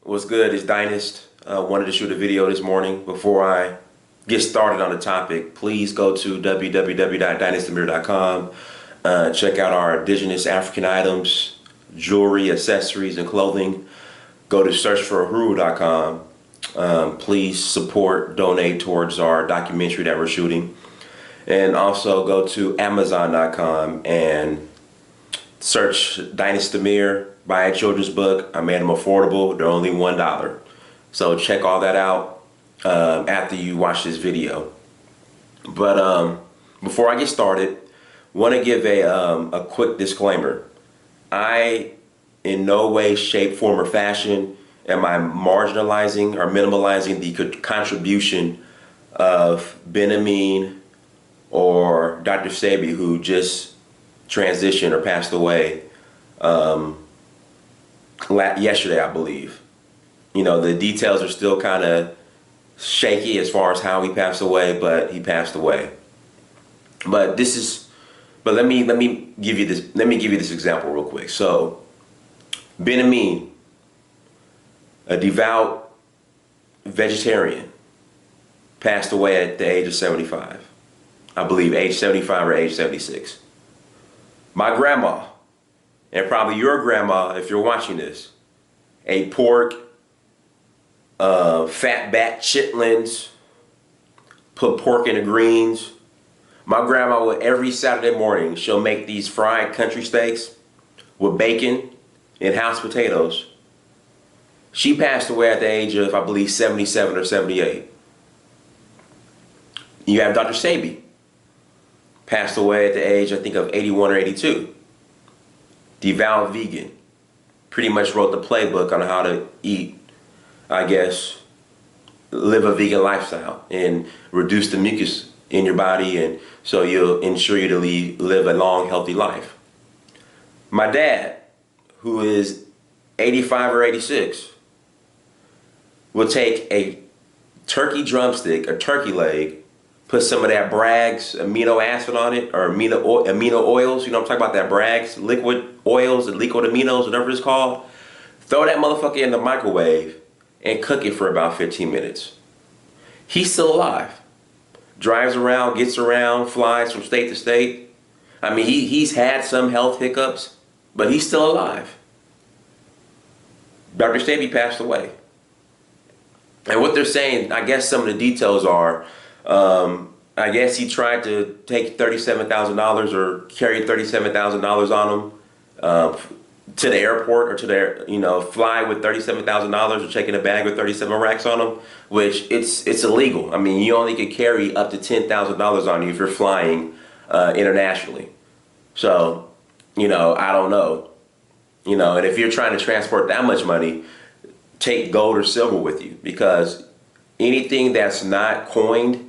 What's good? It's Dynast. Wanted to shoot a video this morning. Before I get started on the topic, please go to www.dynastamir.com. Check out our indigenous African items, jewelry, accessories, and clothing. Go to searchforahuru.com. Please support, donate towards our documentary that we're shooting. And also go to amazon.com and search Dynast Amir, buy a children's book. I made them affordable. They're only $1. So check all that out after you watch this video. But before I get started, want to give a quick disclaimer. I, in no way, shape, form, or fashion, am I marginalizing or minimalizing the contribution of Ben Amin or Dr. Sebi, who just transitioned or passed away yesterday, I believe. You know, the details are still kind of shaky as far as how he passed away, but he passed away. But let me give you this example real quick. So Ben Amin, a devout vegetarian, passed away at the age of 75. I believe age 75 or age 76. My grandma, and probably your grandma if you're watching this, ate pork, fat back chitlins, put pork in the greens. My grandma would, every Saturday morning, she'll make these fried country steaks with bacon and house potatoes. She passed away at the age of, I believe, 77 or 78. You have Dr. Sebi, passed away at the age, I think, of 81 or 82. Devout vegan. Pretty much wrote the playbook on how to eat, I guess, live a vegan lifestyle and reduce the mucus in your body, and so you'll ensure you to live a long, healthy life. My dad, who is 85 or 86, will take a turkey drumstick, a turkey leg, put some of that Bragg's amino acid on it, or amino oils. You know what I'm talking about, that Bragg's liquid oils and liquid aminos, whatever it's called. Throw that motherfucker in the microwave and cook it for about 15 minutes. He's still alive. Drives around, gets around, flies from state to state. I mean, he's had some health hiccups, but he's still alive. Dr. Sebi passed away. And what they're saying, I guess some of the details are, I guess he tried to take $37,000 or carry $37,000 on him to the airport, or to their, fly with $37,000 or check in a bag with 37 racks on him, which it's illegal. I mean, you only can carry up to $10,000 on you if you're flying internationally. So, I don't know. And if you're trying to transport that much money, take gold or silver with you, because anything that's not coined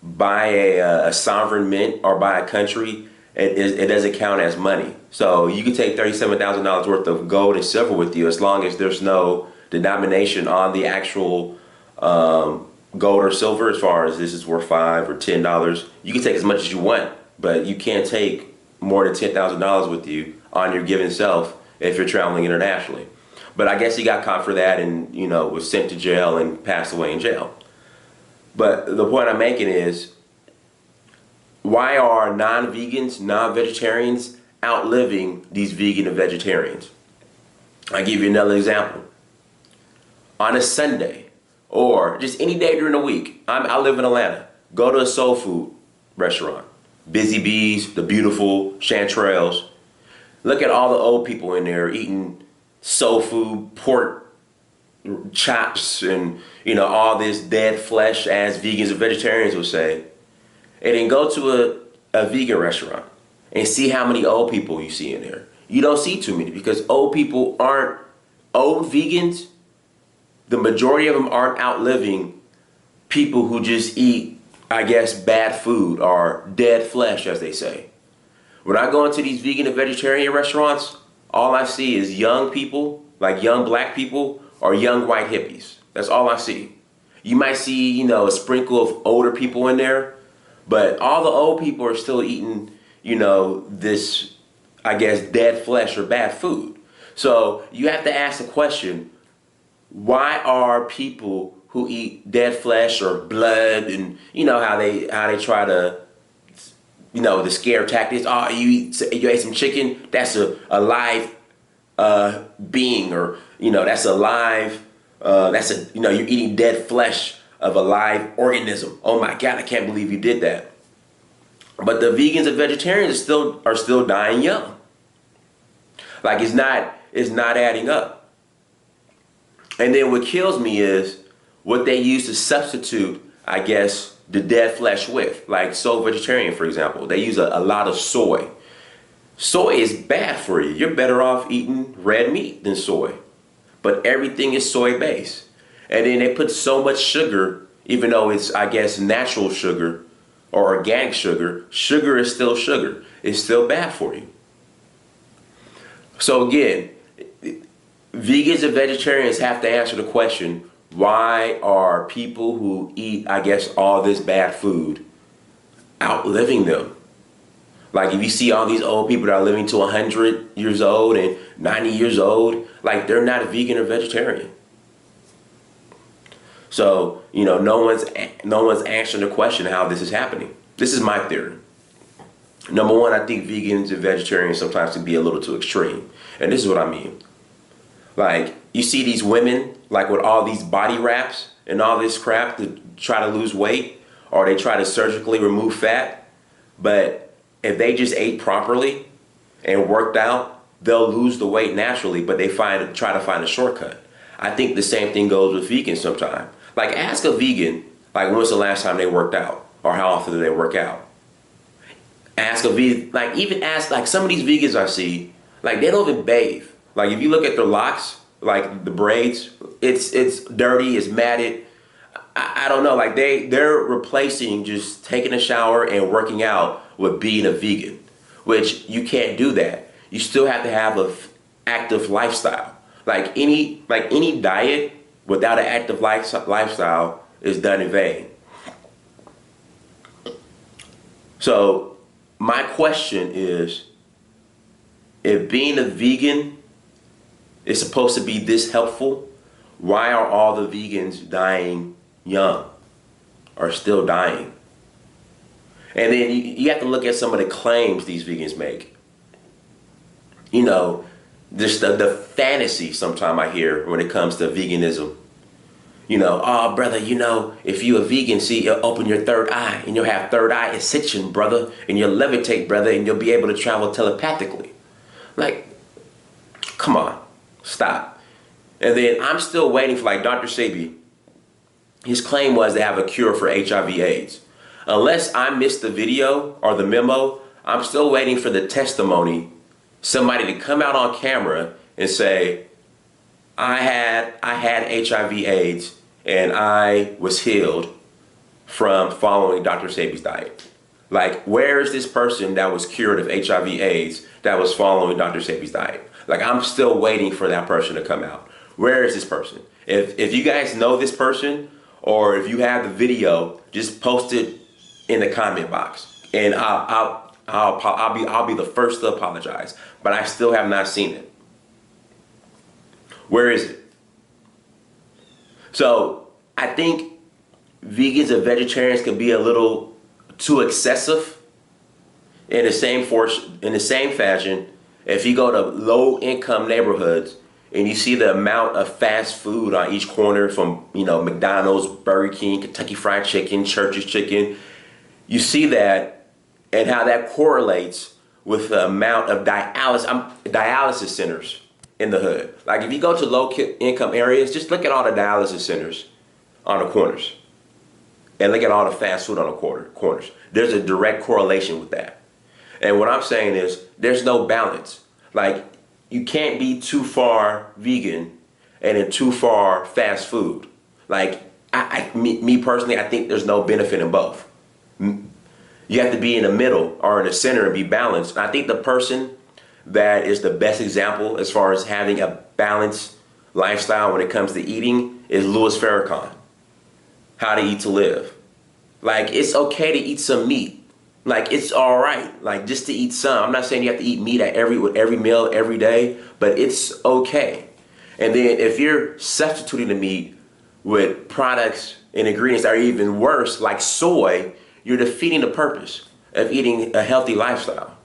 by a sovereign mint or by a country, it doesn't count as money. So you can take $37,000 worth of gold and silver with you, as long as there's no denomination on the actual gold or silver, as far as this is worth $5 or $10. You can take as much as you want, but you can't take more than $10,000 with you on your given self if you're traveling internationally. But I guess he got caught for that and, was sent to jail and passed away in jail. But the point I'm making is, why are non-vegans, non-vegetarians outliving these vegan and vegetarians? I'll give you another example. On a Sunday, or just any day during the week, I live in Atlanta. Go to a soul food restaurant. Busy Bees, The Beautiful, Chanterelles. Look at all the old people in there eating soul food, pork chops, and all this dead flesh, as vegans and vegetarians would say. And then go to a vegan restaurant and see how many old people you see in there. You don't see too many, because old vegans, the majority of them aren't outliving people who just eat, I guess, bad food or dead flesh, as they say. When I go into these vegan and vegetarian restaurants, all I see is young people, like young black people, or young white hippies. That's all I see. You might see, a sprinkle of older people in there, but all the old people are still eating, this, I guess, dead flesh or bad food. So you have to ask the question, why are people who eat dead flesh or blood, and you know how they try to, the scare tactics. Oh, you ate some chicken. That's a live being, or that's a live. That's a you're eating dead flesh of a live organism. Oh my God, I can't believe you did that. But the vegans and vegetarians are still dying young. Like it's not adding up. And then what kills me is what they use to substitute, I guess, the dead flesh with. Like Soul Vegetarian, for example, they use a lot of soy. Soy is bad for you. You're better off eating red meat than soy. But everything is soy based. And then they put so much sugar, even though it's, I guess, natural sugar or organic sugar. Sugar is still sugar. It's still bad for you. So again, vegans and vegetarians have to answer the question, why are people who eat, I guess, all this bad food outliving them? Like if you see all these old people that are living to 100 years old and 90 years old, like they're not a vegan or vegetarian. So, no one's answering the question how this is happening. This is my theory. Number one, I think vegans and vegetarians sometimes can be a little too extreme. And this is what I mean. Like, you see these women, like with all these body wraps and all this crap to try to lose weight, or they try to surgically remove fat. But if they just ate properly and worked out, they'll lose the weight naturally, but they try to find a shortcut. I think the same thing goes with vegans sometimes. Like, ask a vegan, like, when's the last time they worked out? Or how often do they work out? Ask a vegan, like, even ask, like, some of these vegans I see, like, they don't even bathe. Like, if you look at their locks, like the braids, it's dirty, it's matted. I don't know, like they're replacing just taking a shower and working out with being a vegan, which you can't do that. You still have to have an active lifestyle. Like any diet without an active lifestyle is done in vain. So my question is, if being a vegan is supposed to be this helpful, why are all the vegans dying young or still dying? And then you have to look at some of the claims these vegans make. Just the fantasy sometimes I hear when it comes to veganism. Oh brother, if you a vegan, see, you'll open your third eye and you'll have third eye ascension, brother, and you'll levitate, brother, and you'll be able to travel telepathically. Like, come on, stop. And then I'm still waiting for, like, Dr. Sebi. His claim was they have a cure for HIV/AIDS. Unless I missed the video or the memo, I'm still waiting for the testimony, somebody to come out on camera and say, I had HIV/AIDS and I was healed from following Dr. Sebi's diet. Like, where is this person that was cured of HIV/AIDS that was following Dr. Sebi's diet? Like, I'm still waiting for that person to come out. Where is this person? If you guys know this person, or if you have the video, just post it in the comment box, and I'll be the first to apologize. But I still have not seen it. Where is it? So I think vegans and vegetarians can be a little too excessive. In the same fashion, if you go to low-income neighborhoods and you see the amount of fast food on each corner from McDonald's, Burger King, Kentucky Fried Chicken, Church's Chicken, you see that and how that correlates with the amount of dialysis centers in the hood. Like if you go to low-income areas, just look at all the dialysis centers on the corners and look at all the fast food on the corners. There's a direct correlation with that. And what I'm saying is there's no balance. Like, you can't be too far vegan and then too far fast food. Like, me personally, I think there's no benefit in both. You have to be in the middle or in the center and be balanced. And I think the person that is the best example as far as having a balanced lifestyle when it comes to eating is Louis Farrakhan. How to Eat to Live. Like, it's okay to eat some meat. Like, it's all right, like, just to eat some. I'm not saying you have to eat meat at every meal every day, but it's okay. And then if you're substituting the meat with products and ingredients that are even worse, like soy, you're defeating the purpose of eating a healthy lifestyle.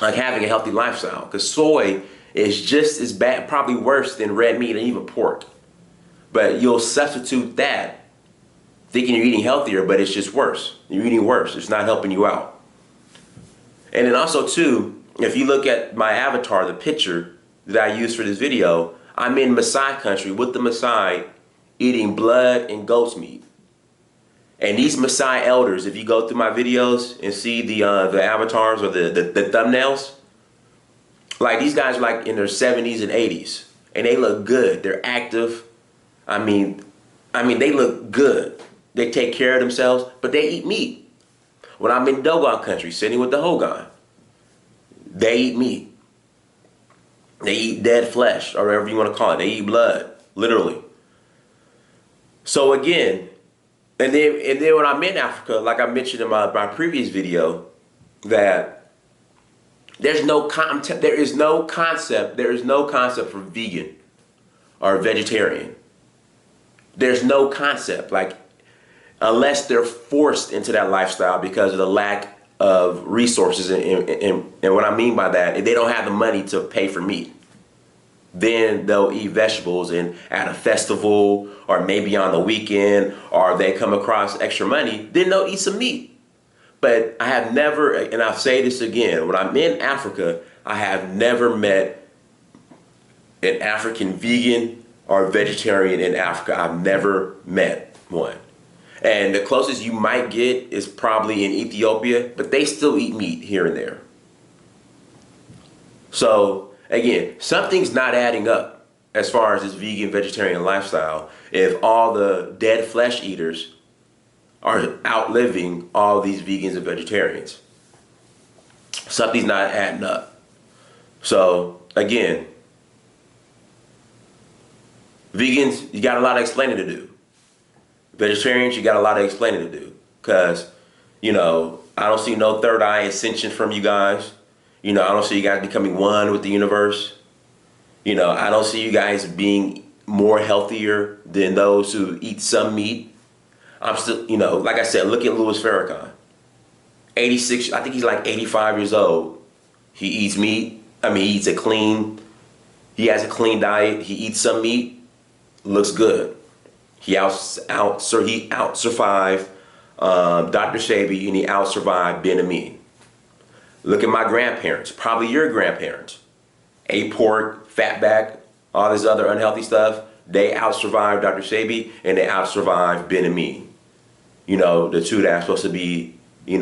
Like having a healthy lifestyle. Because soy is just as bad, probably worse than red meat and even pork. But you'll substitute that thinking you're eating healthier, but it's just worse. You're eating worse. It's not helping you out. And then also too, if you look at my avatar, the picture that I used for this video, I'm in Maasai country with the Maasai eating blood and goat's meat. And these Maasai elders, if you go through my videos and see the avatars or the thumbnails, like these guys are like in their 70s and 80s, and they look good. They're active. I mean, they look good. They take care of themselves, but they eat meat. When I'm in Dogon country, sitting with the Hogan, they eat meat. They eat dead flesh, or whatever you want to call it. They eat blood, literally. So again, and then when I'm in Africa, like I mentioned in my previous video, that there is no concept for vegan or vegetarian. There's no concept, like, unless they're forced into that lifestyle because of the lack of resources. And what I mean by that, if they don't have the money to pay for meat, then they'll eat vegetables, and at a festival or maybe on the weekend, or they come across extra money, then they'll eat some meat. But I have never, and I'll say this again, when I'm in Africa, I have never met an African vegan or vegetarian in Africa. I've never met one. And the closest you might get is probably in Ethiopia, but they still eat meat here and there. So again, something's not adding up as far as this vegan vegetarian lifestyle if all the dead flesh eaters are outliving all these vegans and vegetarians. Something's not adding up. So again, vegans, you got a lot of explaining to do. Vegetarians, you got a lot of explaining to do, because, I don't see no third eye ascension from you guys. I don't see you guys becoming one with the universe. I don't see you guys being more healthier than those who eat some meat. I'm still, like I said, look at Louis Farrakhan. 86, I think he's like 85 years old. He eats meat. He has a clean diet. He eats some meat. Looks good. He out-survived Dr. Sebi, and he out-survived Ben Amin. Look at my grandparents, probably your grandparents. Ate pork, fatback, all this other unhealthy stuff. They out-survived Dr. Sebi, and they out-survived Ben Amin. The two that are supposed to be, the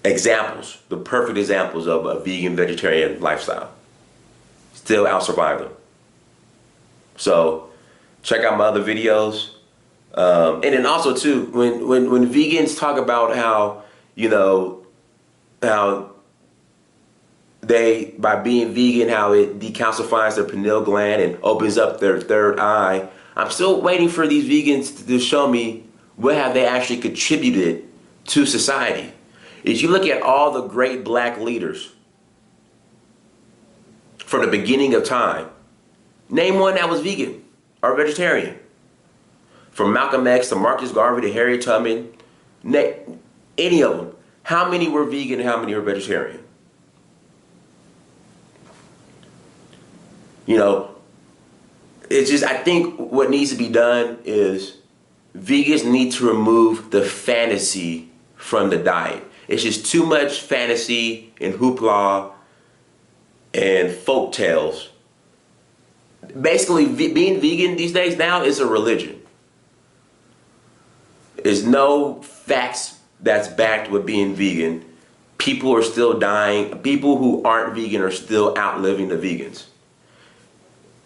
examples, the perfect examples of a vegan vegetarian lifestyle. Still out-survived them. So check out my other videos. And then also too, when vegans talk about how, how they, by being vegan, how it decalcifies their pineal gland and opens up their third eye, I'm still waiting for these vegans to show me what have they actually contributed to society. If you look at all the great black leaders from the beginning of time, name one that was vegan or vegetarian. From Malcolm X to Marcus Garvey to Harriet Tubman, any of them. How many were vegan and how many were vegetarian? It's just, I think what needs to be done is vegans need to remove the fantasy from the diet. It's just too much fantasy and hoopla and folk tales. Basically, being vegan these days now is a religion. There's no facts that's backed with being vegan. People are still dying. People who aren't vegan are still outliving the vegans.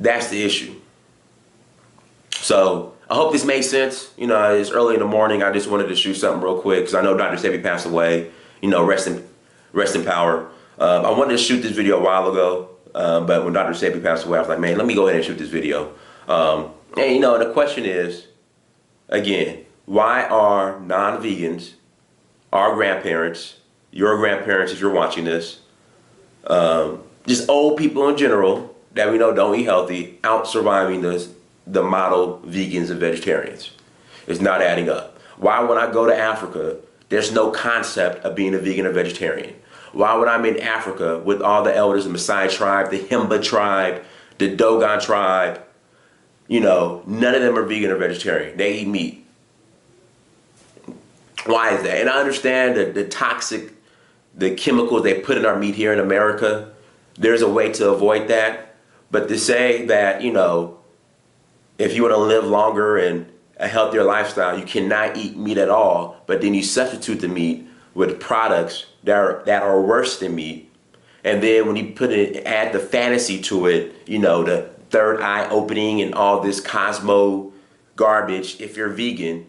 That's the issue. So I hope this made sense. It's early in the morning. I just wanted to shoot something real quick because I know Dr. Sebi passed away. Rest in power. I wanted to shoot this video a while ago, but when Dr. Sebi passed away, I was like, man, let me go ahead and shoot this video. And the question is, again, why are non-vegans, our grandparents, your grandparents if you're watching this, just old people in general that we know don't eat healthy out surviving the model vegans and vegetarians. It's not adding up. Why when I go to Africa, there's no concept of being a vegan or vegetarian? Why would I'm in Africa with all the elders, the Maasai tribe, the Himba tribe, the Dogon tribe, none of them are vegan or vegetarian. They eat meat. Why is that? And I understand the toxic, the chemicals they put in our meat here in America. There's a way to avoid that. But to say that, if you want to live longer and a healthier lifestyle, you cannot eat meat at all, but then you substitute the meat with products that are worse than meat. And then when you add the fantasy to it, the third eye opening and all this Cosmo garbage, if you're vegan,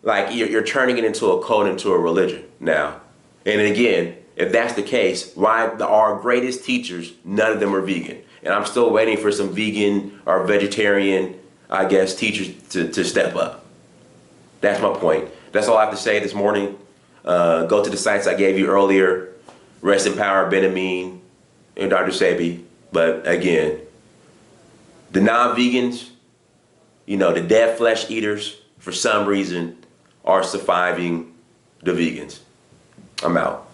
like you're turning it into a cult, into a religion now. And again, if that's the case, why our greatest teachers, none of them are vegan? And I'm still waiting for some vegan or vegetarian, I guess, teachers to step up. That's my point. That's all I have to say this morning. Go to the sites I gave you earlier. Rest in power, Ben Amin and Dr. Sebi. But again, the non-vegans, the dead flesh eaters, for some reason, are surviving the vegans. I'm out.